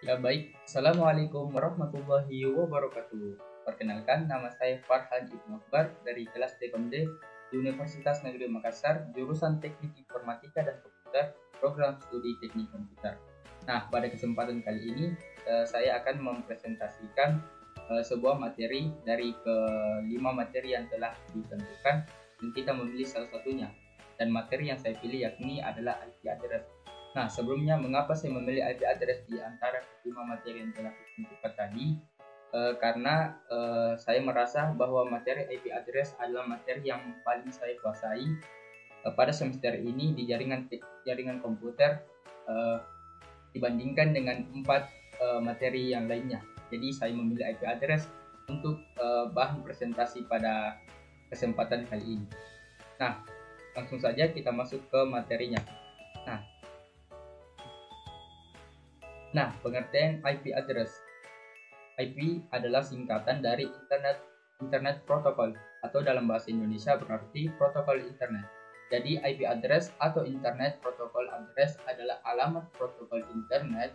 Ya baik, Assalamualaikum warahmatullahi wabarakatuh. Perkenalkan, nama saya Farhan Ibnu Akbar dari kelas T.Komd di Universitas Negeri Makassar, jurusan Teknik Informatika dan Komputer, program studi Teknik Komputer. Nah, pada kesempatan kali ini saya akan mempresentasikan sebuah materi dari kelima materi yang telah ditentukan dan kita memilih salah satunya. Dan materi yang saya pilih yakni adalah IP address. Nah, sebelumnya mengapa saya memilih IP address di antara kelima materi yang telah ditentukan tadi? Karena saya merasa bahwa materi IP address adalah materi yang paling saya kuasai pada semester ini di jaringan komputer dibandingkan dengan 4 materi yang lainnya. Jadi saya memilih IP address untuk bahan presentasi pada kesempatan kali ini. Nah, langsung saja kita masuk ke materinya. Nah, pengertian IP address. IP adalah singkatan dari Internet Protocol atau dalam bahasa Indonesia berarti protokol internet. Jadi IP address atau Internet Protocol Address adalah alamat protokol internet,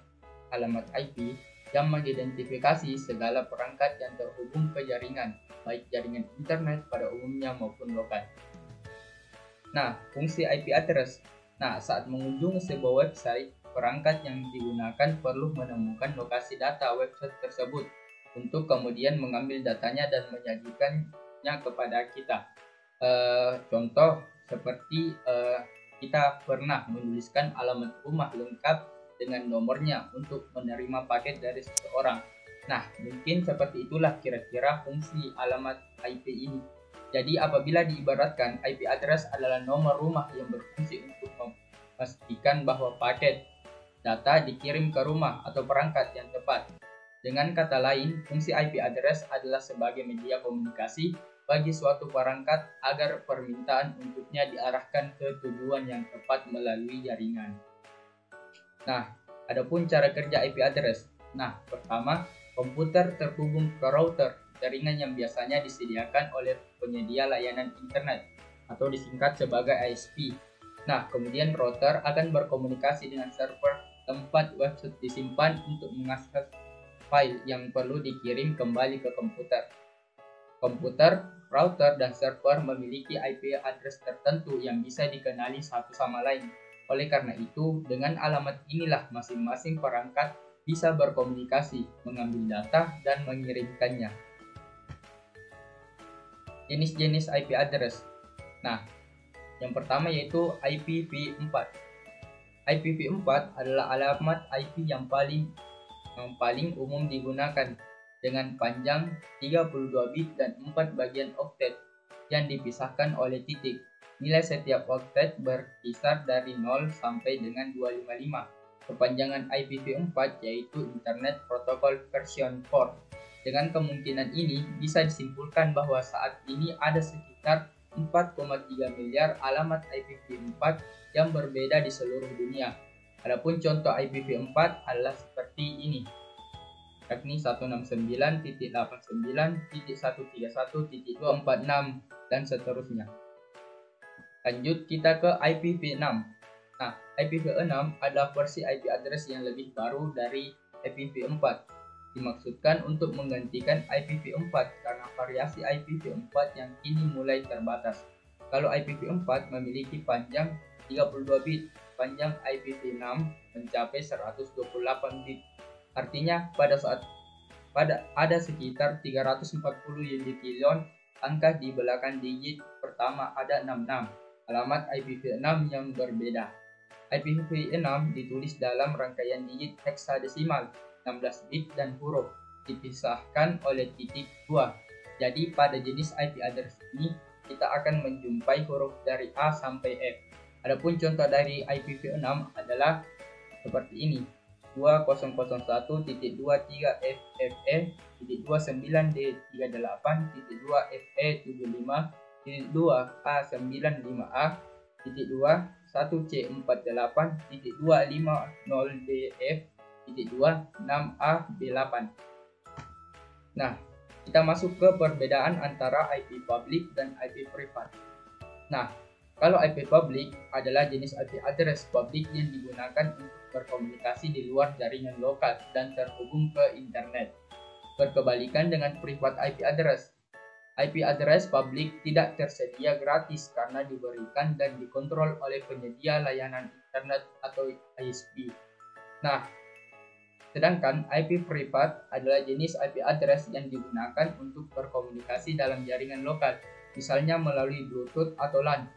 alamat IP yang mengidentifikasi segala perangkat yang terhubung ke jaringan, baik jaringan internet pada umumnya maupun lokal. Nah, fungsi IP address. Nah, saat mengunjungi sebuah website, perangkat yang digunakan perlu menemukan lokasi data website tersebut untuk kemudian mengambil datanya dan menyajikannya kepada kita. Contoh seperti kita pernah menuliskan alamat rumah lengkap dengan nomornya untuk menerima paket dari seseorang. Nah, mungkin seperti itulah kira-kira fungsi alamat IP ini. Jadi apabila diibaratkan IP address adalah nomor rumah yang berfungsi untuk memastikan bahwa paket data dikirim ke rumah atau perangkat yang tepat. Dengan kata lain, fungsi IP address adalah sebagai media komunikasi bagi suatu perangkat agar permintaan untuknya diarahkan ke tujuan yang tepat melalui jaringan. Nah, adapun cara kerja IP address. Nah, pertama, komputer terhubung ke router, jaringan yang biasanya disediakan oleh penyedia layanan internet atau disingkat sebagai ISP. Nah, kemudian router akan berkomunikasi dengan server tempat website disimpan untuk mengakses file yang perlu dikirim kembali ke komputer. Komputer, router, dan server memiliki IP address tertentu yang bisa dikenali satu sama lain. Oleh karena itu, dengan alamat inilah masing-masing perangkat bisa berkomunikasi, mengambil data, dan mengirimkannya. Jenis-jenis IP address. Nah, yang pertama yaitu IPv4. IPv4 adalah alamat IP yang paling umum digunakan dengan panjang 32 bit dan 4 bagian oktet yang dipisahkan oleh titik. Nilai setiap oktet berkisar dari 0 sampai dengan 255. Kepanjangan IPv4 yaitu Internet Protocol Version 4. Dengan kemungkinan ini bisa disimpulkan bahwa saat ini ada sekitar 4,3 miliar alamat IPv4 yang berbeda di seluruh dunia. Adapun contoh IPv4 adalah seperti ini, yakni 169.89.131.246 dan seterusnya. Lanjut kita ke IPv6. Nah, IPv6 adalah versi IP address yang lebih baru dari IPv4. Dimaksudkan untuk menggantikan IPv4 karena variasi IPv4 yang kini mulai terbatas. Kalau IPv4 memiliki panjang 32 bit, panjang IPv6 mencapai 128 bit. Artinya pada ada sekitar 340 unit trillion angka di belakang digit pertama ada 66 alamat IPv6 yang berbeda. IPv6 ditulis dalam rangkaian digit heksadesimal 16 bit dan huruf dipisahkan oleh titik 2. Jadi pada jenis IP address ini kita akan menjumpai huruf dari A sampai F. Adapun contoh dari IPv6 adalah seperti ini: 20.1.2.1.5.2F2.1.5A.2A950DF.2 Nah, kita masuk ke perbedaan antara IP public dan IP privat. Nah, kalau IP public adalah jenis IP address publik yang digunakan untuk berkomunikasi di luar jaringan lokal dan terhubung ke internet. Berkebalikan dengan private IP address. IP address publik tidak tersedia gratis karena diberikan dan dikontrol oleh penyedia layanan internet atau ISP. Nah, sedangkan IP privat adalah jenis IP address yang digunakan untuk berkomunikasi dalam jaringan lokal, misalnya melalui Bluetooth atau LAN.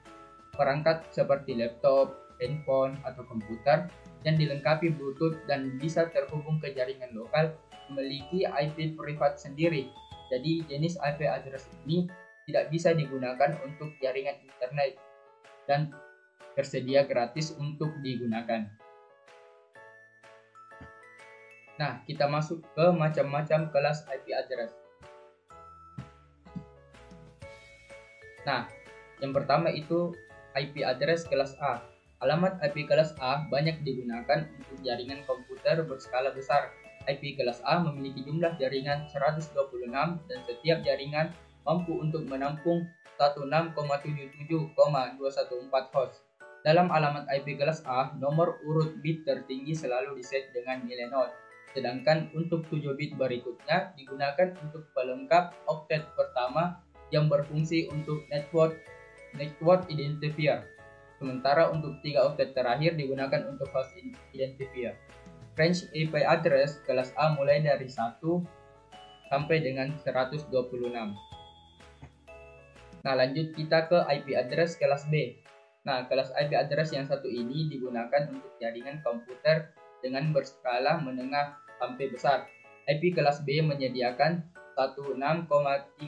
Perangkat seperti laptop, handphone, atau komputer yang dilengkapi Bluetooth dan bisa terhubung ke jaringan lokal memiliki IP privat sendiri. Jadi jenis IP address ini tidak bisa digunakan untuk jaringan internet dan tersedia gratis untuk digunakan. Nah, kita masuk ke macam-macam kelas IP address. Nah, yang pertama itu IP address kelas A. Alamat IP kelas A banyak digunakan untuk jaringan komputer berskala besar. IP kelas A memiliki jumlah jaringan 126 dan setiap jaringan mampu untuk menampung 16,77,214 host. Dalam alamat IP kelas A, nomor urut bit tertinggi selalu diset dengan nilai 0. Sedangkan untuk 7 bit berikutnya digunakan untuk pelengkap oktet pertama yang berfungsi untuk network identifier. Sementara untuk 3 oktet terakhir digunakan untuk host identifier. Range IP address kelas A mulai dari 1 sampai dengan 126. Nah, lanjut kita ke IP address kelas B. Nah, kelas IP address yang satu ini digunakan untuk jaringan komputer dengan berskala menengah sampai besar. IP kelas B menyediakan 16,384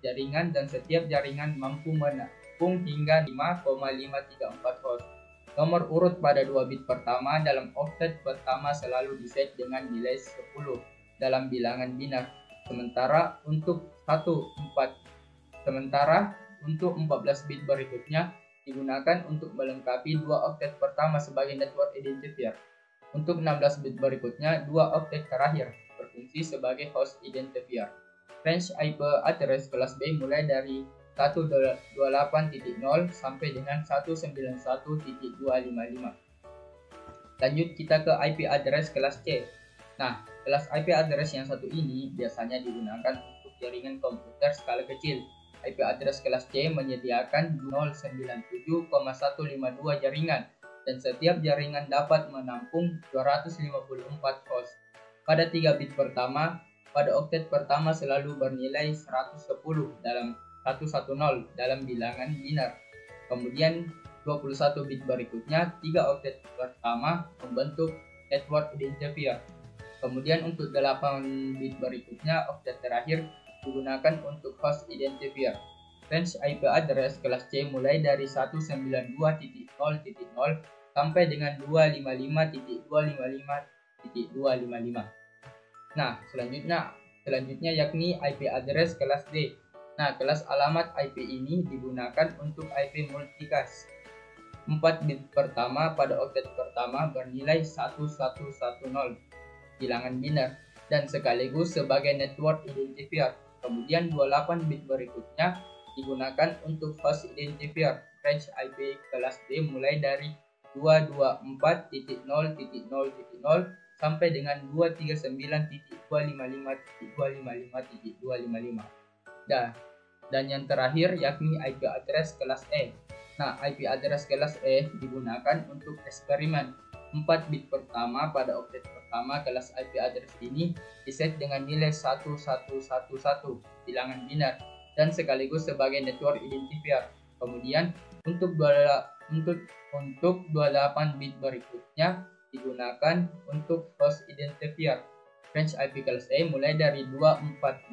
jaringan dan setiap jaringan mampu menampung hingga 5,534 host. Nomor urut pada 2 bit pertama dalam oktet pertama selalu diset dengan nilai 10 dalam bilangan biner. Sementara untuk 14 bit berikutnya digunakan untuk melengkapi 2 oktet pertama sebagai network identifier. Untuk 16 bit berikutnya, 2 oktet terakhir berfungsi sebagai host identifier. Range IP address kelas B mulai dari 128.0 sampai dengan 191.255. Lanjut kita ke IP address kelas C. Nah, kelas IP address yang satu ini biasanya digunakan untuk jaringan komputer skala kecil. IP address kelas C menyediakan 097,152 jaringan dan setiap jaringan dapat menampung 254 host. Pada 3 bit pertama, pada oktet pertama selalu bernilai 110 dalam 110 dalam bilangan biner. Kemudian 21 bit berikutnya, 3 oktet pertama membentuk network identifier. Kemudian untuk 8 bit berikutnya, oktet terakhir digunakan untuk host identifier. Range IP address kelas C mulai dari 192.0.0 sampai dengan 255.255.255. Nah, selanjutnya yakni IP address kelas D. Nah, kelas alamat IP ini digunakan untuk IP multicast. 4 bit pertama pada oktet pertama bernilai 1110 bilangan biner dan sekaligus sebagai network identifier. Kemudian 28 bit berikutnya digunakan untuk host identifier. Range IP kelas D mulai dari 224.0.0.0 sampai dengan 239.255.255.255. Dan yang terakhir yakni IP address kelas E. Nah, IP address kelas E digunakan untuk eksperimen. 4 bit pertama pada oktet pertama kelas IP address ini diset dengan nilai 1111 bilangan biner dan sekaligus sebagai network identifier. Kemudian untuk 28 bit berikutnya digunakan untuk host identifier. Range IP kelas E mulai dari 240.0.0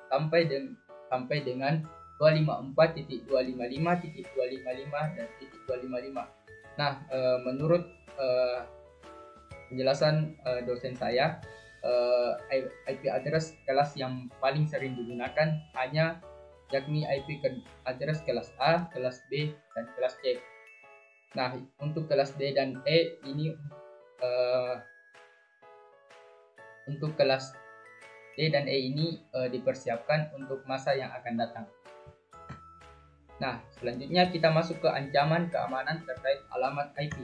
sampai dengan 254.255.255 dan 255. Nah, menurut penjelasan dosen saya, IP address kelas yang paling sering digunakan hanya yakni IP address kelas A, kelas B, dan kelas C. Nah, untuk kelas D dan E ini untuk kelas D dan E ini dipersiapkan untuk masa yang akan datang. Nah, selanjutnya kita masuk ke ancaman keamanan terkait alamat IP.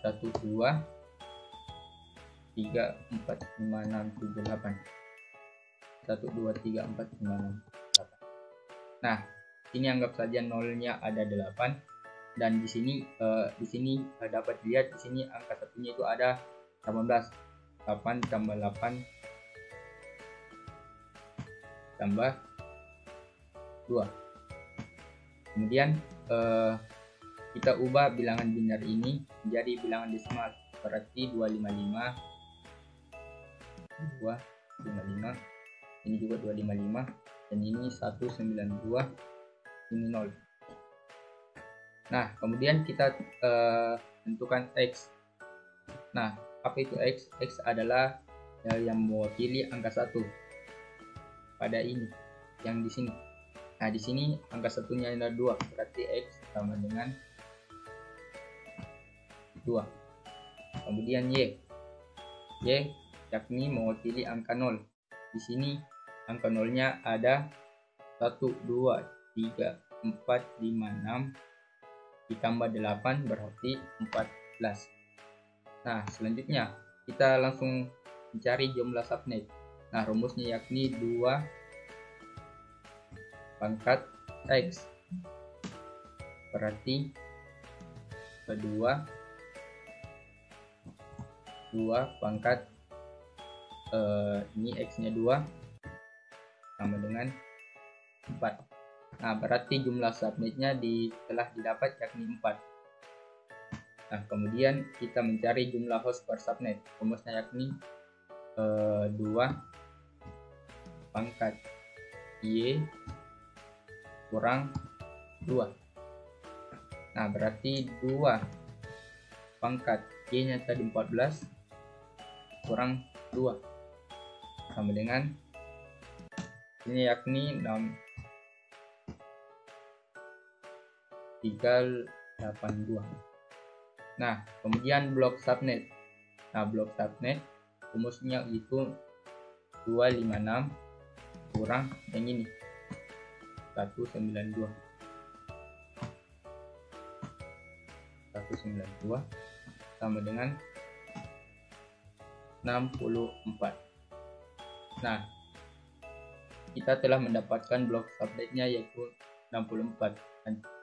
1 2 3 4 5 6 7 8. 1 2 3 4 5 6 8. Nah, ini anggap saja nolnya ada 8, dan di sini dapat dilihat di sini angka satunya itu ada 18. 8 tambah 8 tambah 2. Kemudian kita ubah bilangan biner ini menjadi bilangan desimal, berarti 255, ini juga 255, dan ini 192, ini 0. Nah, kemudian kita tentukan X. Nah, Apa itu X? X adalah yang mewakili angka 1 pada ini, yang di sini. Nah, di sini angka satunya adalah 2, berarti X sama dengan 2. Kemudian Y. Y yakni mewakili angka 0. Di sini angka 0-nya ada 1, 2, 3, 4, 5, 6 ditambah 8 berarti 14. Nah, selanjutnya kita langsung mencari jumlah subnet. Nah, rumusnya yakni 2 pangkat X berarti kedua 2 pangkat ini X nya 2 sama dengan 4. Nah, berarti jumlah subnetnya telah didapat yakni 4. Nah, kemudian kita mencari jumlah host per subnet. Rumusnya yakni 2 pangkat Y kurang 2. Nah, berarti 2 pangkat Y nya tadi 14 kurang 2 sama dengan ini yakni 382. Nah, kemudian blok subnet. Nah, blok subnet rumusnya itu 256 kurang yang ini 192 sama dengan 64. Nah, kita telah mendapatkan blok subnetnya yaitu 64.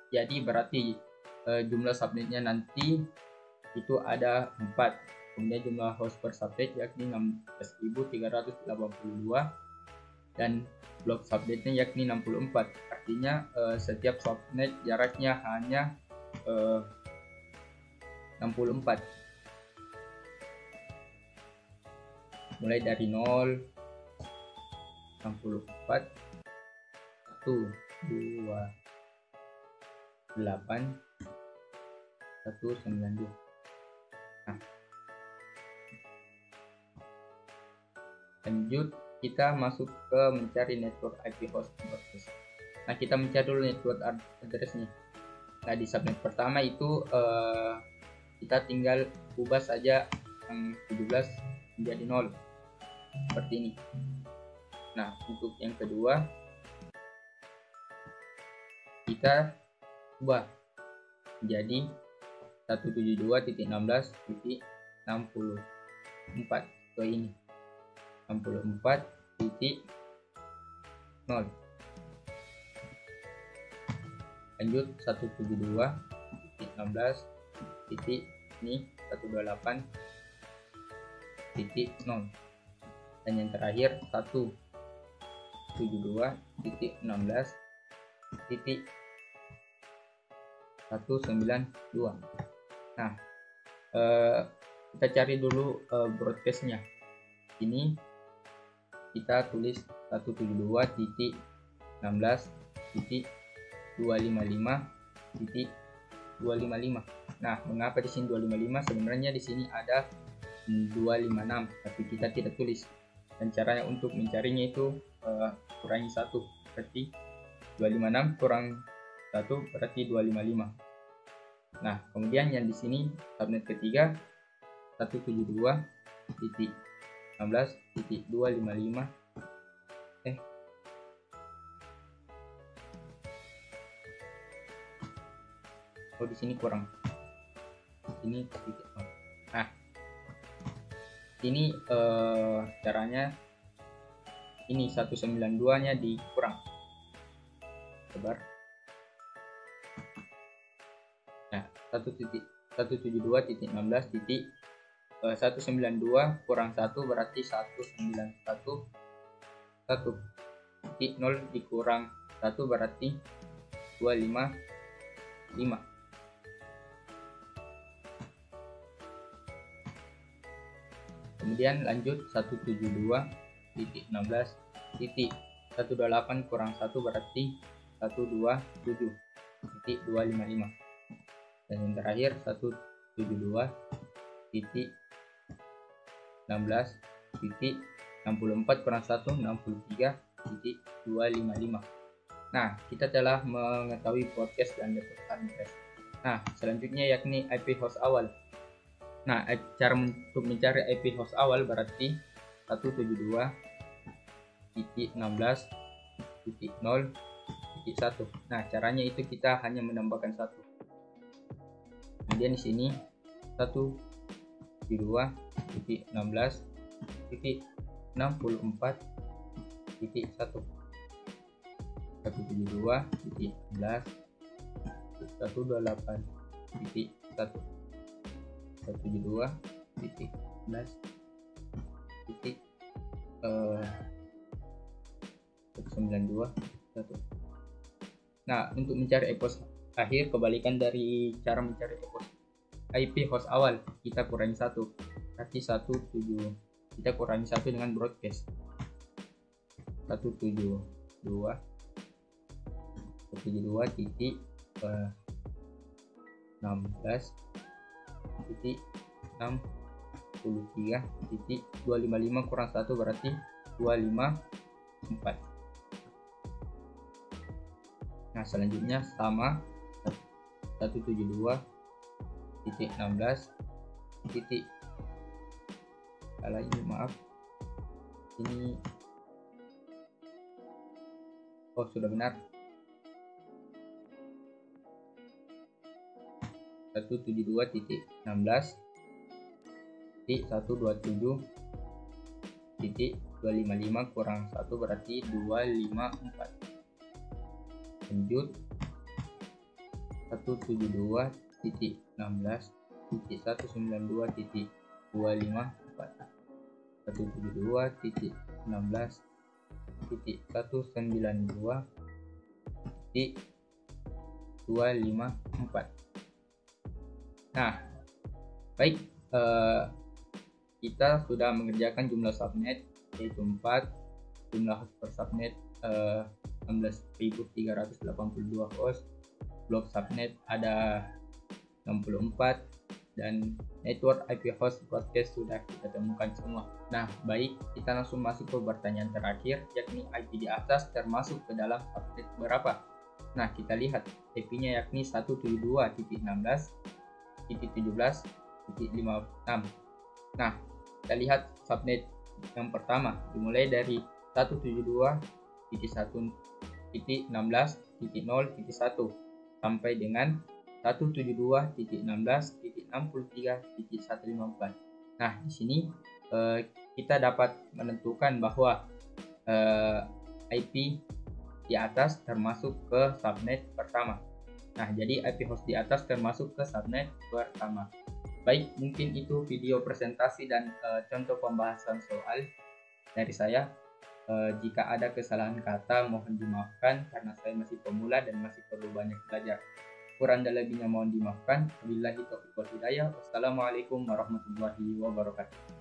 Jadi berarti jumlah subnetnya nanti itu ada 4. Kemudian jumlah host per subnet yakni 16.382 dan blok subnetnya yakni 64. Artinya setiap subnet jaraknya hanya 64. Mulai dari 0, 64, 1, 2, 8, 192. Nah, lanjut kita masuk ke mencari network IP host address. Nah, kita mencari dulu network address nih. Nah, di subnet pertama itu kita tinggal ubah saja yang 17 menjadi 0 seperti ini. Nah, untuk yang kedua kita ubah menjadi 172.16.64 ke ini 64.0. lanjut 172.16 ini 128.0 dan yang terakhir 172.16.192. Nah, kita cari dulu broadcastnya. Ini kita tulis 172.16.255.255. Nah, mengapa di sini 255? Sebenarnya di sini ada 256, tapi kita tidak tulis. Dan caranya untuk mencarinya itu kurangi 1, berarti 256 kurang 1 berarti 255. Nah, kemudian yang di sini subnet ketiga 172.16.255. Oh, di sini kurang. Ini titik. Nah, ini caranya ini 192-nya dikurang. Sebar. Nah, 172.16.192 kurang 1 berarti 191.1.0 dikurang 1 berarti 255. Kemudian lanjut 172.16.128 kurang 1 berarti 127.255. Dan yang terakhir 172.16.128 16.64 kurang 1 63.255. Nah, kita telah mengetahui podcast dan network address. Nah, selanjutnya yakni IP host awal. Nah, cara untuk mencari IP host awal berarti 172.16.0.1. Nah, caranya itu kita hanya menambahkan satu. Kemudian di sini 172.16.64.1. 172.16.128.1. 172.16.192.1. Nah, untuk mencari IP host akhir, kebalikan dari cara mencari IP host awal, kita kurangi 1, berarti 17. Kita kurangi 1 dengan broadcast 172.16.63.255 kurang 1 berarti 254. Nah, selanjutnya sama 172.16. Salah ini, maaf. Ini sudah benar. 172.16.127.255 kurang 1 berarti 254. Lanjut 172.16.192.254. 172.16.192.254. Nah, baik, kita sudah mengerjakan jumlah subnet yaitu 4, jumlah host per subnet 16.382 host, blok subnet ada 64, dan network IP host broadcast sudah kita temukan semua. Nah, baik, kita langsung masuk ke pertanyaan terakhir, yakni IP di atas termasuk ke dalam subnet berapa? Nah, kita lihat IP-nya yakni 172.16.17.56. Nah, kita lihat subnet yang pertama dimulai dari 172.1.16.0.1 sampai dengan 172.16.63.154. Nah, di sini kita dapat menentukan bahwa IP di atas termasuk ke subnet pertama. Nah, jadi IP host di atas termasuk ke subnet pertama. Baik, mungkin itu video presentasi dan contoh pembahasan soal dari saya. Jika ada kesalahan kata mohon dimaafkan karena saya masih pemula dan masih perlu banyak belajar. Kurang dan lebihnya mohon dimaafkan. Wabillahi taufiq wal hidayah. Wassalamualaikum warahmatullahi wabarakatuh.